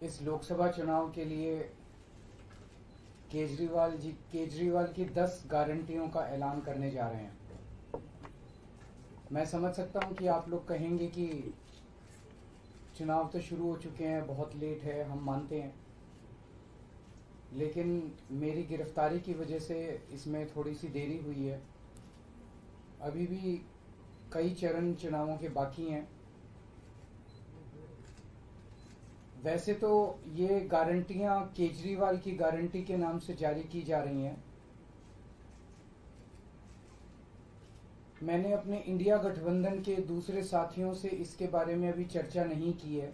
इस लोकसभा चुनाव के लिए केजरीवाल की 10 गारंटियों का ऐलान करने जा रहे हैं। मैं समझ सकता हूं कि आप लोग कहेंगे कि चुनाव तो शुरू हो चुके हैं, बहुत लेट है, हम मानते हैं, लेकिन मेरी गिरफ्तारी की वजह से इसमें थोड़ी सी देरी हुई है। अभी भी कई चरण चुनावों के बाकी हैं। वैसे तो ये गारंटियां केजरीवाल की गारंटी के नाम से जारी की जा रही हैं। मैंने अपने इंडिया गठबंधन के दूसरे साथियों से इसके बारे में अभी चर्चा नहीं की है,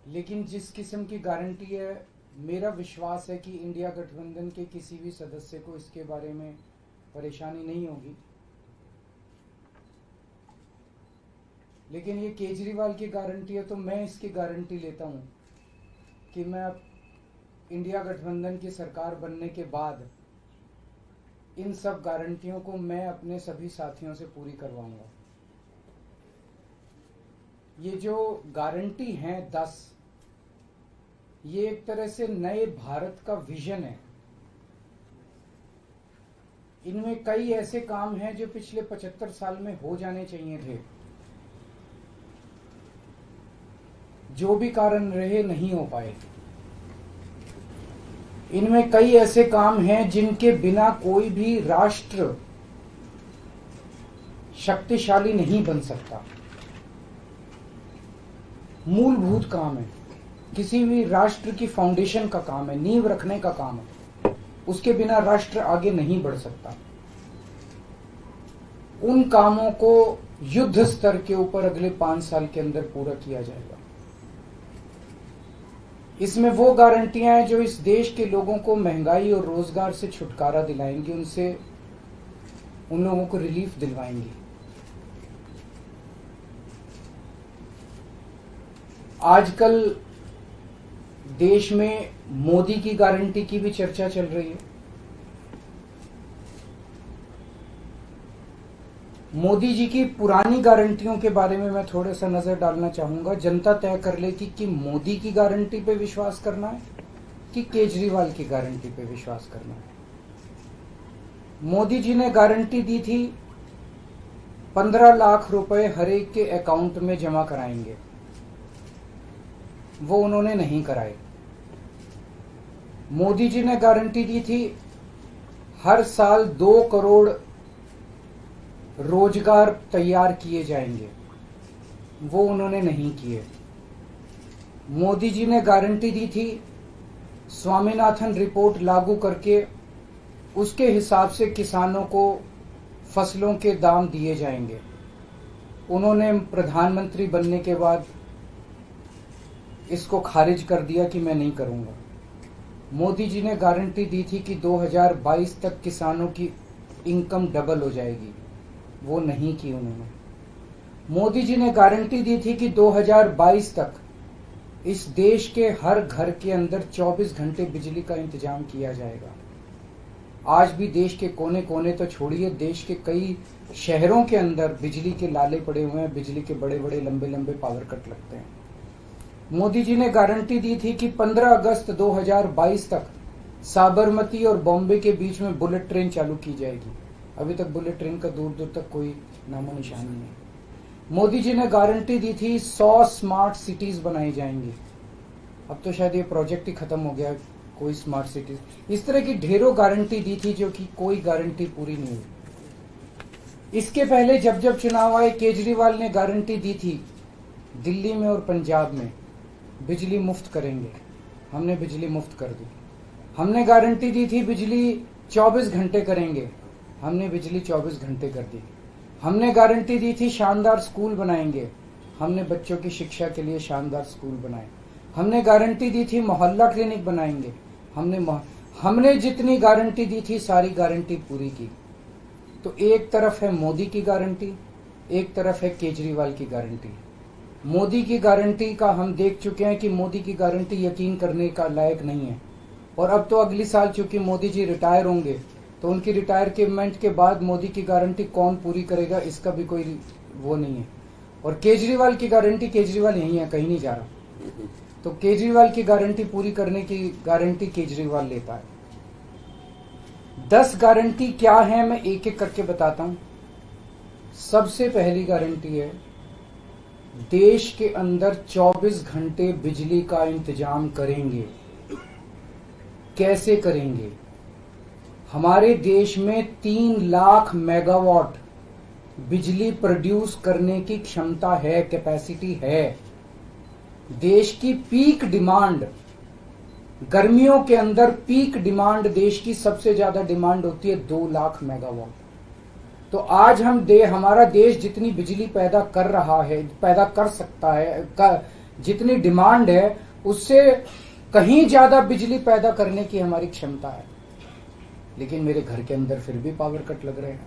लेकिन जिस किस्म की गारंटी है, मेरा विश्वास है कि इंडिया गठबंधन के किसी भी सदस्य को इसके बारे में परेशानी नहीं होगी। लेकिन ये केजरीवाल की गारंटी है, तो मैं इसकी गारंटी लेता हूं कि मैं अब इंडिया गठबंधन की सरकार बनने के बाद इन सब गारंटियों को मैं अपने सभी साथियों से पूरी करवाऊंगा। ये जो गारंटी हैं 10, ये एक तरह से नए भारत का विजन है। इनमें कई ऐसे काम हैं जो पिछले 75 साल में हो जाने चाहिए थे, जो भी कारण रहे नहीं हो पाए। इनमें कई ऐसे काम हैं जिनके बिना कोई भी राष्ट्र शक्तिशाली नहीं बन सकता। मूलभूत काम है, किसी भी राष्ट्र की फाउंडेशन का काम है, नींव रखने का काम है। उसके बिना राष्ट्र आगे नहीं बढ़ सकता। उन कामों को युद्ध स्तर के ऊपर अगले 5 साल के अंदर पूरा किया जाएगा। इसमें वो गारंटियां हैं जो इस देश के लोगों को महंगाई और रोजगार से छुटकारा दिलाएंगी, उन लोगों को रिलीफ दिलवाएंगी। आजकल देश में मोदी की गारंटी की भी चर्चा चल रही है। मोदी जी की पुरानी गारंटियों के बारे में मैं थोड़ा सा नजर डालना चाहूंगा। जनता तय कर लेगी कि मोदी की गारंटी पे विश्वास करना है कि केजरीवाल की गारंटी पे विश्वास करना है। मोदी जी ने गारंटी दी थी 15 लाख रुपए हर एक के अकाउंट में जमा कराएंगे, वो उन्होंने नहीं कराए। मोदी जी ने गारंटी दी थी हर साल 2 करोड़ रोजगार तैयार किए जाएंगे, वो उन्होंने नहीं किए। मोदी जी ने गारंटी दी थी स्वामीनाथन रिपोर्ट लागू करके उसके हिसाब से किसानों को फसलों के दाम दिए जाएंगे, उन्होंने प्रधानमंत्री बनने के बाद इसको खारिज कर दिया कि मैं नहीं करूंगा। मोदी जी ने गारंटी दी थी कि 2022 तक किसानों की इनकम डबल हो जाएगी, वो नहीं की उन्होंने। मोदी जी ने गारंटी दी थी कि 2022 तक इस देश के हर घर के अंदर 24 घंटे बिजली का इंतजाम किया जाएगा। आज भी देश के कोने कोने तो छोड़िए, देश के कई शहरों के अंदर बिजली के लाले पड़े हुए हैं, बिजली के बड़े बड़े लंबे लंबे पावर कट लगते हैं। मोदी जी ने गारंटी दी थी कि 15 अगस्त 2022 तक साबरमती और बॉम्बे के बीच में बुलेट ट्रेन चालू की जाएगी। अभी तक बुलेट ट्रेन का दूर दूर तक कोई नामो निशान नहीं है। मोदी जी ने गारंटी दी थी 100 स्मार्ट सिटीज बनाई जाएंगी। अब तो शायद ये प्रोजेक्ट ही खत्म हो गया, कोई स्मार्ट सिटीज। इस तरह की ढेरों गारंटी दी थी जो कि कोई गारंटी पूरी नहीं हुई। इसके पहले जब जब चुनाव आए, केजरीवाल ने गारंटी दी थी दिल्ली में और पंजाब में बिजली मुफ्त करेंगे, हमने बिजली मुफ्त कर दी। हमने गारंटी दी थी बिजली 24 घंटे करेंगे, हमने बिजली 24 घंटे कर दी। हमने गारंटी दी थी शानदार स्कूल बनाएंगे, हमने बच्चों की शिक्षा के लिए शानदार स्कूल बनाए। हमने गारंटी दी थी मोहल्ला क्लिनिक बनाएंगे, हमने जितनी गारंटी दी थी सारी गारंटी पूरी की। तो एक तरफ है मोदी की गारंटी, एक तरफ है केजरीवाल की गारंटी। मोदी की गारंटी का हम देख चुके हैं कि मोदी की गारंटी यकीन करने का लायक नहीं है। और अब तो अगली साल चूंकि मोदी जी रिटायर होंगे, तो उनकी रिटायरमेंट के बाद मोदी की गारंटी कौन पूरी करेगा, इसका भी कोई वो नहीं है। और केजरीवाल की गारंटी, केजरीवाल यही है, कहीं नहीं जा रहा। तो केजरीवाल की गारंटी पूरी करने की गारंटी केजरीवाल लेता है। 10 गारंटी क्या है मैं एक एक करके बताता हूं। सबसे पहली गारंटी है, देश के अंदर 24 घंटे बिजली का इंतजाम करेंगे। कैसे करेंगे? हमारे देश में 3 लाख मेगावाट बिजली प्रोड्यूस करने की क्षमता है, कैपेसिटी है। देश की पीक डिमांड, गर्मियों के अंदर पीक डिमांड, देश की सबसे ज्यादा डिमांड होती है 2 लाख मेगावाट। तो आज हमारा देश जितनी बिजली पैदा कर रहा है, पैदा कर सकता है, जितनी डिमांड है उससे कहीं ज्यादा बिजली पैदा करने की हमारी क्षमता है। लेकिन मेरे घर के अंदर फिर भी पावर कट लग रहे हैं।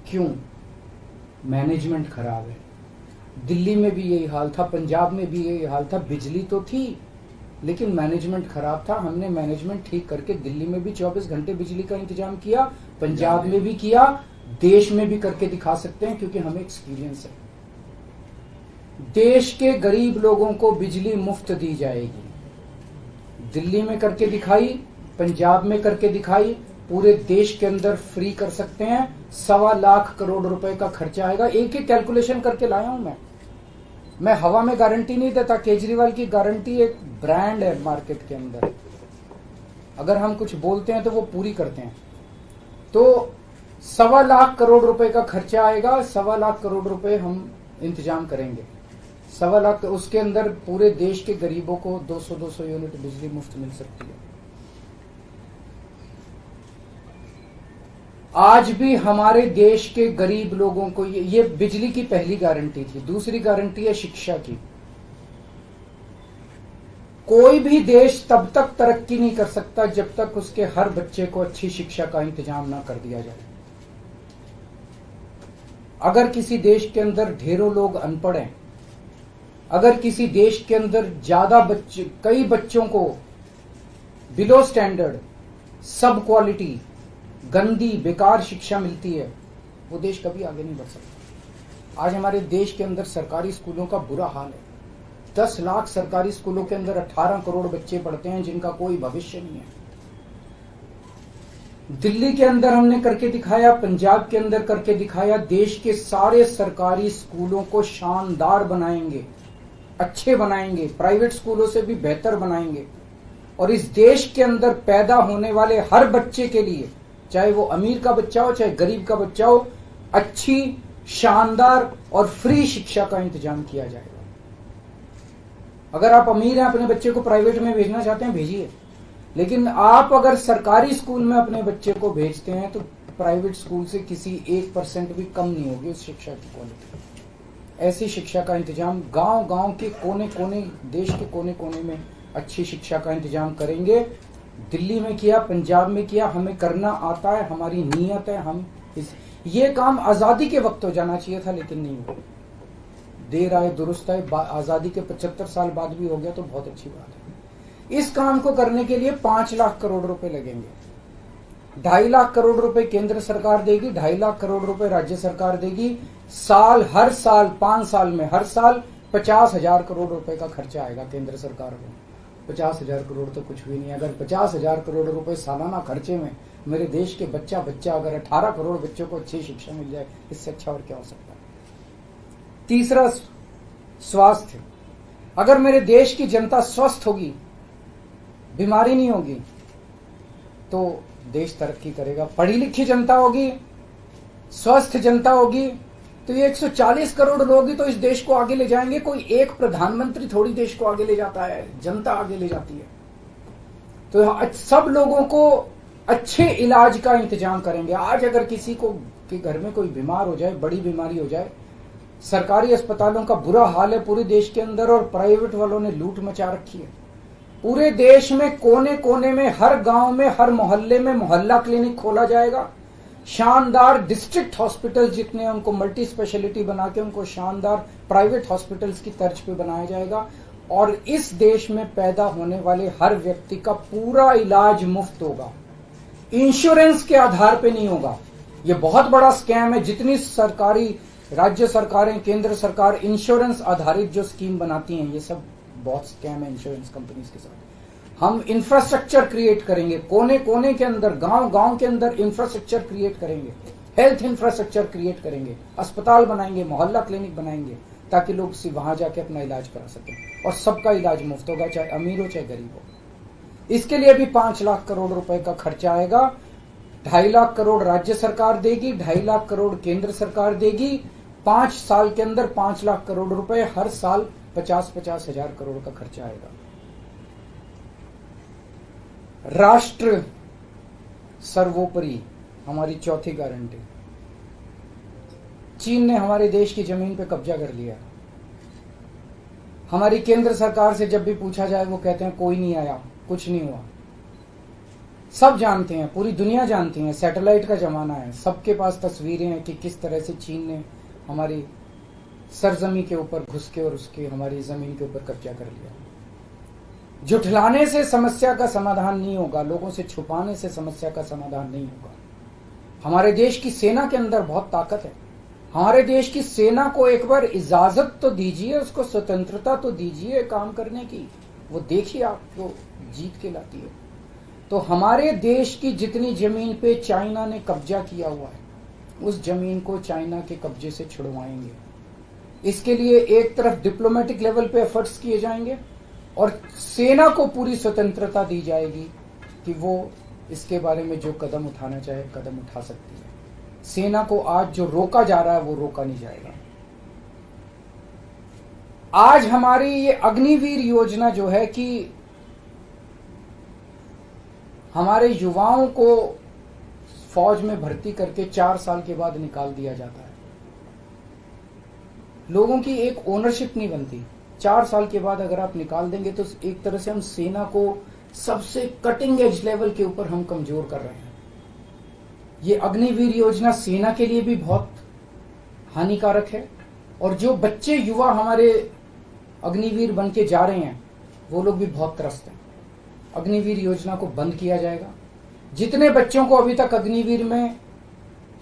क्यों? मैनेजमेंट खराब है। दिल्ली में भी यही हाल था, पंजाब में भी यही हाल था। बिजली तो थी लेकिन मैनेजमेंट खराब था। हमने मैनेजमेंट ठीक करके दिल्ली में भी 24 घंटे बिजली का इंतजाम किया, पंजाब में भी किया, देश में भी करके दिखा सकते हैं क्योंकि हमें एक्सपीरियंस है। देश के गरीब लोगों को बिजली मुफ्त दी जाएगी। दिल्ली में करके दिखाई, पंजाब में करके दिखाई, पूरे देश के अंदर फ्री कर सकते हैं। 1.25 लाख करोड़ रुपए का खर्चा आएगा। एक एक कैलकुलेशन करके लाया हूं मैं हवा में गारंटी नहीं देता। केजरीवाल की गारंटी एक ब्रांड है मार्केट के अंदर। अगर हम कुछ बोलते हैं तो वो पूरी करते हैं। तो 1.25 लाख करोड़ रुपए का खर्चा आएगा। 1.25 लाख करोड़ रुपए हम इंतजाम करेंगे। 1.25 लाख, उसके अंदर पूरे देश के गरीबों को 200 यूनिट बिजली मुफ्त मिल सकती है। आज भी हमारे देश के गरीब लोगों को ये बिजली की पहली गारंटी थी। दूसरी गारंटी है शिक्षा की। कोई भी देश तब तक तरक्की नहीं कर सकता जब तक उसके हर बच्चे को अच्छी शिक्षा का इंतजाम ना कर दिया जाए। अगर किसी देश के अंदर ढेरों लोग अनपढ़ हैं, अगर किसी देश के अंदर ज्यादा बच्चे, कई बच्चों को बिलो स्टैंडर्ड, सब क्वालिटी, गंदी बेकार शिक्षा मिलती है, वो देश कभी आगे नहीं बढ़ सकता। आज हमारे देश के अंदर सरकारी स्कूलों का बुरा हाल है। 10 लाख सरकारी स्कूलों के अंदर 18 करोड़ बच्चे पढ़ते हैं जिनका कोई भविष्य नहीं है। दिल्ली के अंदर हमने करके दिखाया, पंजाब के अंदर करके दिखाया। देश के सारे सरकारी स्कूलों को शानदार बनाएंगे, अच्छे बनाएंगे, प्राइवेट स्कूलों से भी बेहतर बनाएंगे। और इस देश के अंदर पैदा होने वाले हर बच्चे के लिए, चाहे वो अमीर का बच्चा हो चाहे गरीब का बच्चा हो, अच्छी, शानदार और फ्री शिक्षा का इंतजाम किया जाएगा। अगर आप अमीर हैं, अपने बच्चे को प्राइवेट में भेजना चाहते हैं, भेजिए। लेकिन आप अगर सरकारी स्कूल में अपने बच्चे को भेजते हैं तो प्राइवेट स्कूल से किसी 1% भी कम नहीं होगी उस शिक्षा की क्वालिटी। ऐसी शिक्षा का इंतजाम गांव-गांव के कोने-कोने, देश के कोने-कोने में अच्छी शिक्षा का इंतजाम करेंगे। दिल्ली में किया, पंजाब में किया, हमें करना आता है, हमारी नीयत है। हम ये काम आजादी के वक्त हो जाना चाहिए था लेकिन नहीं हुआ। देर आए दुरुस्त आए, आजादी के 75 साल बाद भी हो गया तो बहुत अच्छी बात है। इस काम को करने के लिए 5 लाख करोड़ रुपए लगेंगे। 2.5 लाख करोड़ रुपए केंद्र सरकार देगी, 2.5 लाख करोड़ रुपए राज्य सरकार देगी। हर साल 5 साल में हर साल 50,000 करोड़ रुपए का खर्चा आएगा केंद्र सरकार को। 50,000 करोड़ तो कुछ भी नहीं। अगर 50,000 करोड़ रुपए सालाना खर्चे में मेरे देश के बच्चा अगर 18 करोड़ बच्चों को अच्छी शिक्षा मिल जाए, इससे अच्छा और क्या हो सकता है। तीसरा, स्वास्थ्य। अगर मेरे देश की जनता स्वस्थ होगी, बीमारी नहीं होगी, तो देश तरक्की करेगा। पढ़ी लिखी जनता होगी, स्वस्थ जनता होगी, तो ये 140 करोड़ लोग ही तो इस देश को आगे ले जाएंगे। कोई एक प्रधानमंत्री थोड़ी देश को आगे ले जाता है, जनता आगे ले जाती है। तो सब लोगों को अच्छे इलाज का इंतजाम करेंगे। आज अगर किसी को के घर में कोई बीमार हो जाए, बड़ी बीमारी हो जाए, सरकारी अस्पतालों का बुरा हाल है पूरे देश के अंदर और प्राइवेट वालों ने लूट मचा रखी है। पूरे देश में कोने कोने में, हर गांव में, हर मोहल्ले में मोहल्ला क्लिनिक खोला जाएगा। शानदार डिस्ट्रिक्ट हॉस्पिटल जितने, उनको मल्टी स्पेशलिटी बना के उनको शानदार प्राइवेट हॉस्पिटल्स की तर्ज पे बनाया जाएगा। और इस देश में पैदा होने वाले हर व्यक्ति का पूरा इलाज मुफ्त होगा, इंश्योरेंस के आधार पे नहीं होगा। ये बहुत बड़ा स्कैम है। जितनी सरकारी, राज्य सरकारें, केंद्र सरकार इंश्योरेंस आधारित जो स्कीम बनाती हैं, ये सब बहुत स्कैम है इंश्योरेंस कंपनीज के साथ। हम इंफ्रास्ट्रक्चर क्रिएट करेंगे, कोने कोने के अंदर, गांव गांव के अंदर इंफ्रास्ट्रक्चर क्रिएट करेंगे, हेल्थ इंफ्रास्ट्रक्चर क्रिएट करेंगे, अस्पताल बनाएंगे, मोहल्ला क्लिनिक बनाएंगे, ताकि लोग वहां जाके अपना इलाज करा सकें। और सबका इलाज मुफ्त होगा, चाहे अमीर हो चाहे गरीब हो। इसके लिए भी 5 लाख करोड़ रुपए का खर्चा आएगा। 2.5 लाख करोड़ राज्य सरकार देगी, 2.5 लाख करोड़ केंद्र सरकार देगी। 5 साल के अंदर 5 लाख करोड़ रुपए, हर साल 50-50 हजार करोड़ का खर्चा आएगा। राष्ट्र सर्वोपरि हमारी चौथी गारंटी। चीन ने हमारे देश की जमीन पे कब्जा कर लिया। हमारी केंद्र सरकार से जब भी पूछा जाए वो कहते हैं कोई नहीं आया, कुछ नहीं हुआ। सब जानते हैं, पूरी दुनिया जानती है, सैटेलाइट का जमाना है, सबके पास तस्वीरें हैं कि किस तरह से चीन ने हमारी सरजमी के ऊपर घुस के और उसके हमारी जमीन के ऊपर कब्जा कर लिया। जुठलाने से समस्या का समाधान नहीं होगा, लोगों से छुपाने से समस्या का समाधान नहीं होगा। हमारे देश की सेना के अंदर बहुत ताकत है। हमारे देश की सेना को एक बार इजाजत तो दीजिए, उसको स्वतंत्रता तो दीजिए काम करने की। वो देखिए आपको जीत के लाती है। तो हमारे देश की जितनी जमीन पे चाइना ने कब्जा किया हुआ है, उस जमीन को चाइना के कब्जे से छुड़वाएंगे। इसके लिए एक तरफ डिप्लोमेटिक लेवल पे एफर्ट्स किए जाएंगे और सेना को पूरी स्वतंत्रता दी जाएगी कि वो इसके बारे में जो कदम उठाना चाहे कदम उठा सकती है। सेना को आज जो रोका जा रहा है वो रोका नहीं जाएगा। आज हमारी ये अग्निवीर योजना जो है कि हमारे युवाओं को फौज में भर्ती करके 4 साल के बाद निकाल दिया जाता है। लोगों की एक ओनरशिप नहीं बनती। 4 साल के बाद अगर आप निकाल देंगे तो एक तरह से हम सेना को सबसे कटिंग एज लेवल के ऊपर हम कमजोर कर रहे हैं। ये अग्निवीर योजना सेना के लिए भी बहुत हानिकारक है और जो बच्चे युवा हमारे अग्निवीर बन के जा रहे हैं वो लोग भी बहुत त्रस्त हैं। अग्निवीर योजना को बंद किया जाएगा। जितने बच्चों को अभी तक अग्निवीर में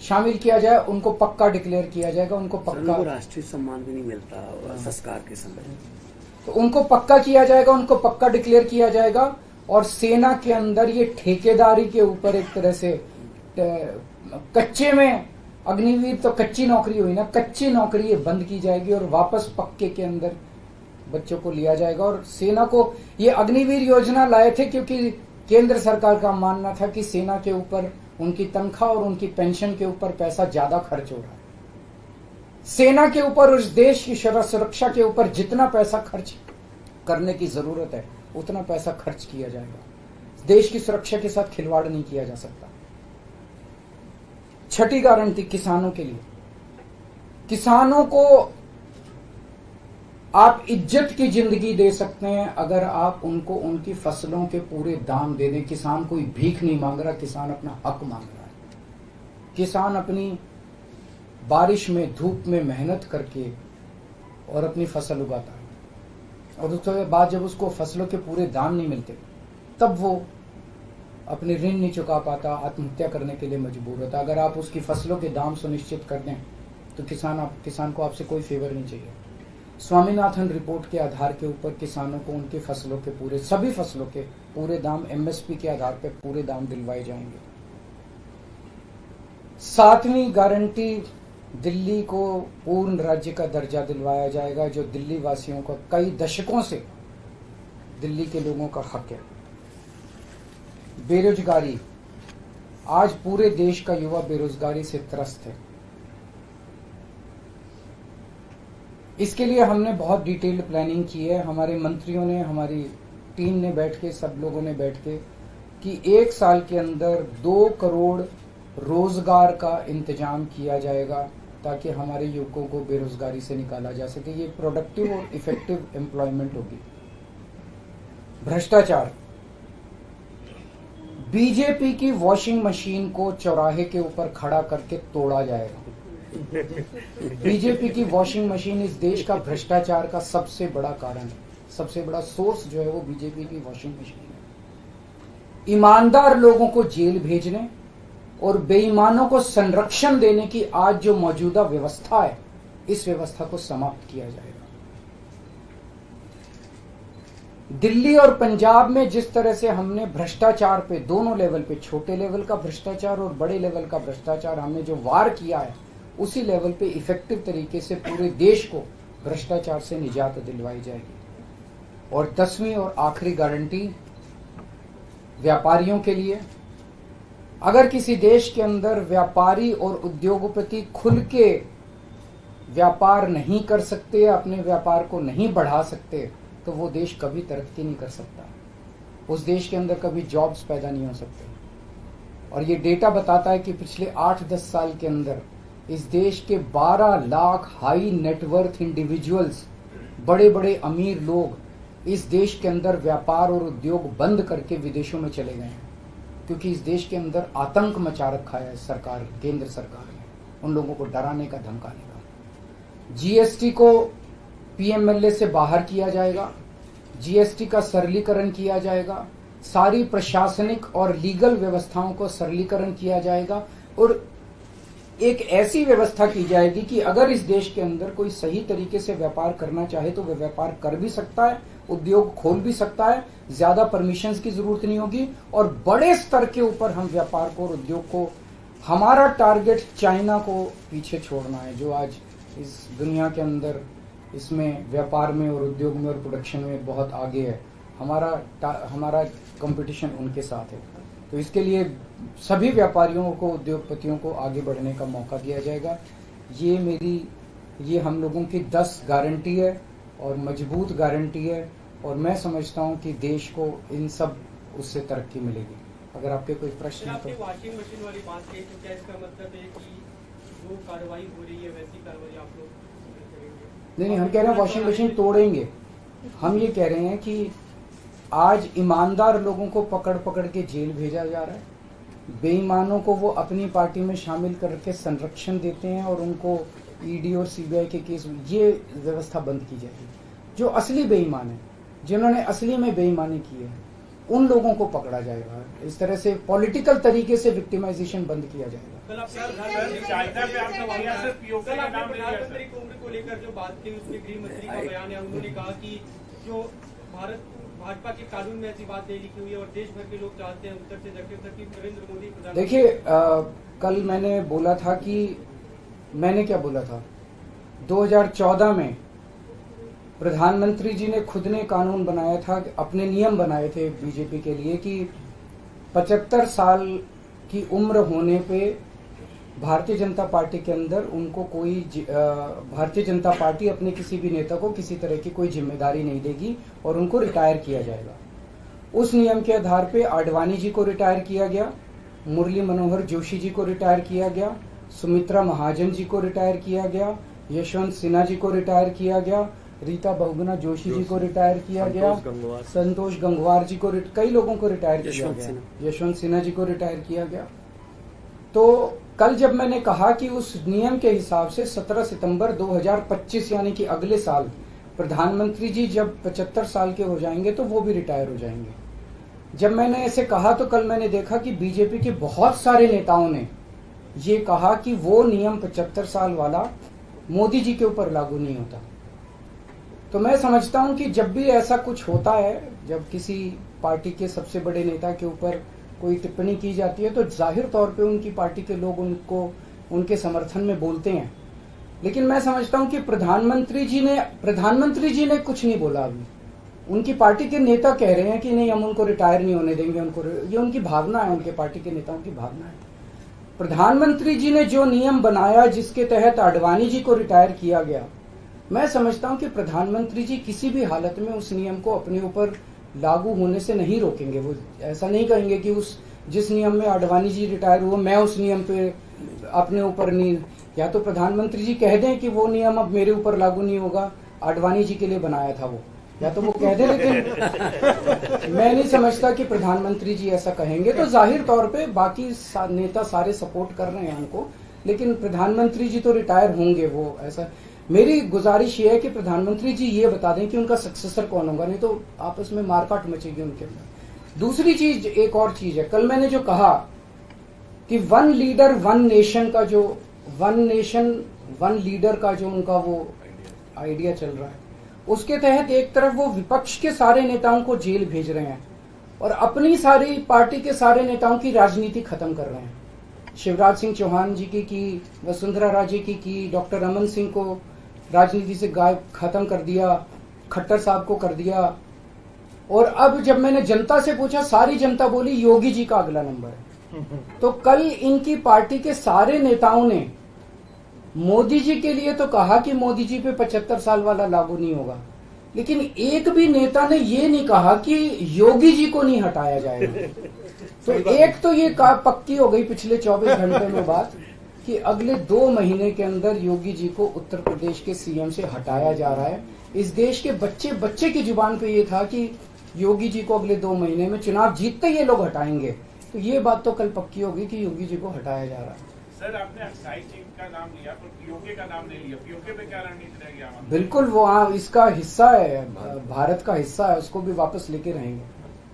शामिल किया जाए उनको पक्का डिक्लेयर किया जाएगा। उनको पक्का राष्ट्रीय सम्मान भी नहीं मिलता संस्कार के समय, तो उनको पक्का किया जाएगा, उनको पक्का डिक्लेयर किया जाएगा। और सेना के अंदर ये ठेकेदारी के ऊपर एक तरह से कच्चे में अग्निवीर तो कच्ची नौकरी हुई ना, कच्ची नौकरी ये बंद की जाएगी और वापस पक्के के अंदर बच्चों को लिया जाएगा। और सेना को ये अग्निवीर योजना लाए थे क्योंकि केंद्र सरकार का मानना था कि सेना के ऊपर उनकी तनख्वाह और उनकी पेंशन के ऊपर पैसा ज्यादा खर्च हो रहा है। सेना के ऊपर, उस देश की सुरक्षा के ऊपर जितना पैसा खर्च करने की जरूरत है उतना पैसा खर्च किया जाएगा। देश की सुरक्षा के साथ खिलवाड़ नहीं किया जा सकता। छठी गारंटी किसानों के लिए। किसानों को आप इज्जत की जिंदगी दे सकते हैं अगर आप उनको उनकी फसलों के पूरे दाम दे दें। किसान कोई भीख नहीं मांग रहा, किसान अपना हक मांग रहा है। किसान अपनी बारिश में, धूप में मेहनत करके और अपनी फसल उगाता है और उसके बाद जब उसको फसलों के पूरे दाम नहीं मिलते तब वो अपने ऋण नहीं चुका पाता, आत्महत्या करने के लिए मजबूर होता। अगर आप उसकी फसलों के दाम सुनिश्चित कर दें तो किसान को आपसे कोई फेवर नहीं चाहिए। स्वामीनाथन रिपोर्ट के आधार के ऊपर किसानों को उनकी फसलों के पूरे, सभी फसलों के पूरे दाम एमएसपी के आधार पर पूरे दाम दिलवाए जाएंगे। 7वीं गारंटी, दिल्ली को पूर्ण राज्य का दर्जा दिलवाया जाएगा, जो दिल्ली वासियों का कई दशकों से दिल्ली के लोगों का हक है। बेरोजगारी, आज पूरे देश का युवा बेरोजगारी से त्रस्त है। इसके लिए हमने बहुत डिटेल्ड प्लानिंग की है। हमारे मंत्रियों ने, हमारी टीम ने बैठ के, सब लोगों ने बैठ के कि 1 साल के अंदर 2 करोड़ रोजगार का इंतजाम किया जाएगा ताकि हमारे युवकों को बेरोजगारी से निकाला जा सके। ये प्रोडक्टिव और इफेक्टिव एम्प्लॉयमेंट होगी। भ्रष्टाचार, बीजेपी की वॉशिंग मशीन को चौराहे के ऊपर खड़ा करके तोड़ा जाएगा। बीजेपी की वॉशिंग मशीन इस देश का भ्रष्टाचार का सबसे बड़ा कारण है। सबसे बड़ा सोर्स जो है वो बीजेपी की वॉशिंग मशीन है। ईमानदार लोगों को जेल भेजने और बेईमानों को संरक्षण देने की आज जो मौजूदा व्यवस्था है, इस व्यवस्था को समाप्त किया जाएगा। दिल्ली और पंजाब में जिस तरह से हमने भ्रष्टाचार पे दोनों लेवल पे, छोटे लेवल का भ्रष्टाचार और बड़े लेवल का भ्रष्टाचार हमने जो वार किया है, उसी लेवल पे इफेक्टिव तरीके से पूरे देश को भ्रष्टाचार से निजात दिलवाई जाएगी। और 10वीं और आखिरी गारंटी व्यापारियों के लिए, अगर किसी देश के अंदर व्यापारी और उद्योगपति खुल के व्यापार नहीं कर सकते, अपने व्यापार को नहीं बढ़ा सकते, तो वो देश कभी तरक्की नहीं कर सकता। उस देश के अंदर कभी जॉब्स पैदा नहीं हो सकते। और ये डेटा बताता है कि पिछले 8-10 साल के अंदर इस देश के 12 लाख हाई नेटवर्थ इंडिविजुअल्स, बड़े बड़े अमीर लोग इस देश के अंदर व्यापार और उद्योग बंद करके विदेशों में चले गए हैं, क्योंकि इस देश के अंदर आतंक मचा रखा है सरकार, केंद्र सरकार ने, उन लोगों को डराने का, धमकाने का। जीएसटी को पीएमएलए से बाहर किया जाएगा, जीएसटी का सरलीकरण किया जाएगा, सारी प्रशासनिक और लीगल व्यवस्थाओं को सरलीकरण किया जाएगा और एक ऐसी व्यवस्था की जाएगी कि अगर इस देश के अंदर कोई सही तरीके से व्यापार करना चाहे तो वह व्यापार कर भी सकता है, उद्योग खोल भी सकता है, ज्यादा परमिशंस की जरूरत नहीं होगी और बड़े स्तर के ऊपर हम व्यापार को और उद्योग को, हमारा टारगेट चाइना को पीछे छोड़ना है, जो आज इस दुनिया के अंदर इसमें व्यापार में और उद्योग में और प्रोडक्शन में बहुत आगे है। हमारा कंपटीशन उनके साथ है। तो इसके लिए सभी व्यापारियों को, उद्योगपतियों को आगे बढ़ने का मौका दिया जाएगा। ये हम लोगों की 10 गारंटी है और मजबूत गारंटी है और मैं समझता हूं कि देश को इन सब उससे तरक्की मिलेगी। अगर आपके कोई प्रश्न है तो। वॉशिंग मशीन वाली बात कही, तो क्या इसका मतलब है कि जो कार्रवाई हो रही है वैसी कार्रवाई आप लोग करेंगे? नहीं, हम कह रहे हैं वॉशिंग मशीन तोड़ेंगे। हम ये कह रहे हैं कि आज ईमानदार लोगों को पकड़ पकड़ के जेल भेजा जा रहा है, बेईमानों को वो अपनी पार्टी में शामिल करके संरक्षण देते हैं और उनको ईडी और सीबीआई के केस, ये व्यवस्था बंद की जाएगी। जो असली बेईमान है, जिन्होंने असली में बेईमानी की है, उन लोगों को पकड़ा जाएगा। इस तरह से पॉलिटिकल तरीके से विक्टिमाइजेशन बंद किया जाएगा। कल प्रधानमंत्री की उम्र को लेकर जो बात की, उसमें गृह मंत्री का बयान है, उन्होंने कहा कि जो भाजपा के कानून में ऐसी बात नहीं लिखी हुई है और देश भर के लोग चाहते हैं उत्तर से दक्षिण तक कि नरेंद्र मोदी प्रधानमंत्री। देखिए, कल मैंने बोला था कि मैंने क्या बोला था, 2014 में प्रधानमंत्री जी ने खुद ने कानून बनाया था, अपने नियम बनाए थे बीजेपी के लिए कि 75 साल की उम्र होने पे भारतीय जनता पार्टी के अंदर उनको कोई भारतीय जनता पार्टी अपने किसी भी नेता को किसी तरह की कोई जिम्मेदारी नहीं देगी और उनको रिटायर किया जाएगा। उस नियम के आधार पे आडवाणी जी को रिटायर किया गया, मुरली मनोहर जोशी जी को रिटायर किया गया, सुमित्रा महाजन जी को रिटायर किया गया, यशवंत सिन्हा जी को रिटायर किया गया, रीता बहुगुणा जोशी जी को रिटायर किया गया, संतोष गंगवार जी को, कई लोगों को रिटायर किया गया, यशवंत सिन्हा जी को रिटायर किया गया। तो कल जब मैंने कहा कि उस नियम के हिसाब से 17 सितंबर 2025 यानी कि अगले साल प्रधानमंत्री जी जब 75 साल के हो जाएंगे तो वो भी रिटायर हो जाएंगे। जब मैंने ऐसे कहा तो कल मैंने देखा कि बीजेपी के बहुत सारे नेताओं ने ये कहा कि वो नियम 75 साल वाला मोदी जी के ऊपर लागू नहीं होता। तो मैं समझता हूं कि जब भी ऐसा कुछ होता है, जब किसी पार्टी के सबसे बड़े नेता के ऊपर कोई टिप्पणी की जाती है तो जाहिर तौर पे उनकी पार्टी के लोग उनको उनके समर्थन में बोलते हैं। लेकिन मैं समझता हूं कि प्रधानमंत्री जी ने कुछ नहीं बोला। अभी उनकी पार्टी के नेता कह रहे हैं कि नहीं, हम उनको रिटायर नहीं होने देंगे, ये उनकी भावना है, उनके पार्टी के नेताओं की भावना है। प्रधानमंत्री जी ने जो नियम बनाया जिसके तहत आडवाणी जी को रिटायर किया गया, मैं समझता हूं कि प्रधानमंत्री जी किसी भी हालत में उस नियम को अपने ऊपर लागू होने से नहीं रोकेंगे। वो ऐसा नहीं कहेंगे कि उस जिस नियम में आडवाणी जी रिटायर हुए मैं उस नियम पे अपने ऊपर नहीं, या तो प्रधानमंत्री जी कह दें कि वो नियम अब मेरे ऊपर लागू नहीं होगा, आडवाणी जी के लिए बनाया था वो, या तो वो कह दें। लेकिन मैं नहीं समझता कि प्रधानमंत्री जी ऐसा कहेंगे। तो जाहिर तौर पे बाकी नेता सारे सपोर्ट कर रहे हैं उनको, लेकिन प्रधानमंत्री जी तो रिटायर होंगे। वो ऐसा, मेरी गुजारिश ये है कि प्रधानमंत्री जी ये बता दें कि उनका सक्सेसर कौन होगा, नहीं तो आपस में मारकाट मचेगी उनके अंदर। दूसरी चीज, एक और चीज है, कल मैंने जो कहा कि वन लीडर वन नेशन का जो वन नेशन वन लीडर का जो उनका वो आइडिया चल रहा है, उसके तहत एक तरफ वो विपक्ष के सारे नेताओं को जेल भेज रहे हैं और अपनी सारी पार्टी के सारे नेताओं की राजनीति खत्म कर रहे हैं। शिवराज सिंह चौहान जी की वसुंधरा राजे की डॉक्टर रमन सिंह को राजनीति से गायब खत्म कर दिया, खट्टर साहब को कर दिया। और अब जब मैंने जनता से पूछा, सारी जनता बोली योगी जी का अगला नंबर है। तो कल इनकी पार्टी के सारे नेताओं ने मोदी जी के लिए तो कहा कि मोदी जी पे 75 साल वाला लागू नहीं होगा, लेकिन एक भी नेता ने ये नहीं कहा कि योगी जी को नहीं हटाया जाएगा। तो एक तो ये पक्की हो गई पिछले 24 घंटे में बात कि अगले 2 महीने के अंदर योगी जी को उत्तर प्रदेश के सीएम से हटाया जा रहा है। इस देश के बच्चे बच्चे की जुबान पे ये था कि योगी जी को अगले 2 महीने में चुनाव जीतते ये लोग हटाएंगे। तो ये बात तो कल पक्की होगी कि योगी जी को हटाया जा रहा है। सर, आपने अक्साई सिंह का नाम लिया पर पीओके का नाम नहीं लिया। पीओके पे क्या रणनीति रहेगी हमारी? बिल्कुल, वो इसका हिस्सा है, भारत का हिस्सा है, उसको भी वापस लेके रहेंगे।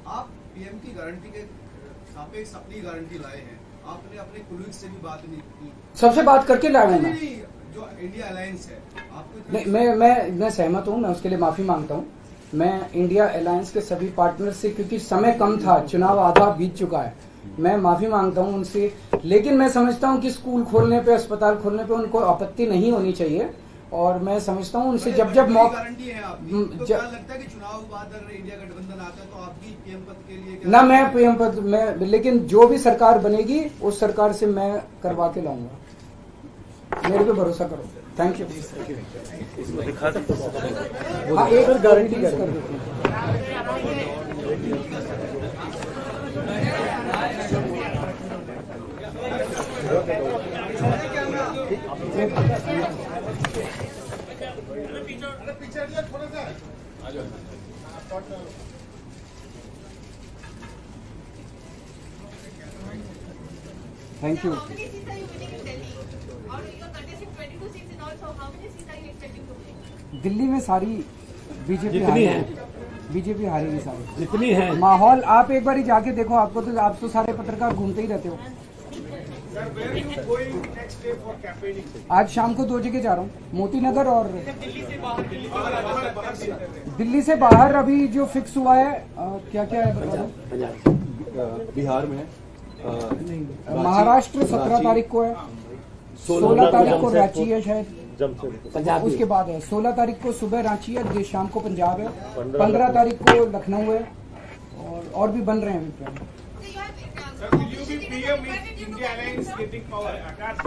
आप पीएम की गारंटी के सापेक्ष अपनी गारंटी लाए हैं, आपने अपने कुलीग से भी बात नहीं की। सबसे बात करके लाया हूं मैं। जो इंडिया अलायंस है आपको नहीं, मैं सहमत हूं, मैं उसके लिए माफी मांगता हूं। मैं इंडिया अलायंस के सभी पार्टनर से, क्योंकि समय कम था, चुनाव आधा बीत चुका है, मैं माफी मांगता हूं उनसे। लेकिन मैं समझता हूं कि स्कूल खोलने पे, अस्पताल खोलने पे उनको आपत्ति नहीं होनी चाहिए। और मैं समझता हूं उनसे जब गारंटी है आपकी, तो क्या लगता है कि चुनाव बाद अगर इंडिया गठबंधन आता है तो आपकी पीएम पद के लिए ना, मैं पीएम पद में, लेकिन जो भी सरकार बनेगी उस सरकार से मैं करवा के लाऊंगा, मेरे पे भरोसा करो। Thank you. हाँ, एक गारंटी कर देते हैं। Thank you. How many seats are you winning in Delhi? Or you're contesting 22 seats in all, so how many seats are you expecting to win? Delhi में सारी बीजेपी जितनी है, बीजेपी हारेगी सारी। जितनी है माहौल आप एक बार ही जाके देखो, आपको तो, आप तो सारे पत्रकार घूमते ही रहते हो। आज शाम को 2 जगह जा रहा हूँ, मोती नगर और दिल्ली से बाहर। अभी जो फिक्स हुआ है, क्या क्या है बता दो। बिहार में महाराष्ट्र 17 तारीख को है, 16 तारीख को रांची है शायद, उसके बाद है 16 तारीख को सुबह रांची है, शाम को पंजाब है, 15 तारीख को लखनऊ है, और भी बन रहे हैं अभी plan. So you have, Will you be PM if India Alliance getting power? Akash?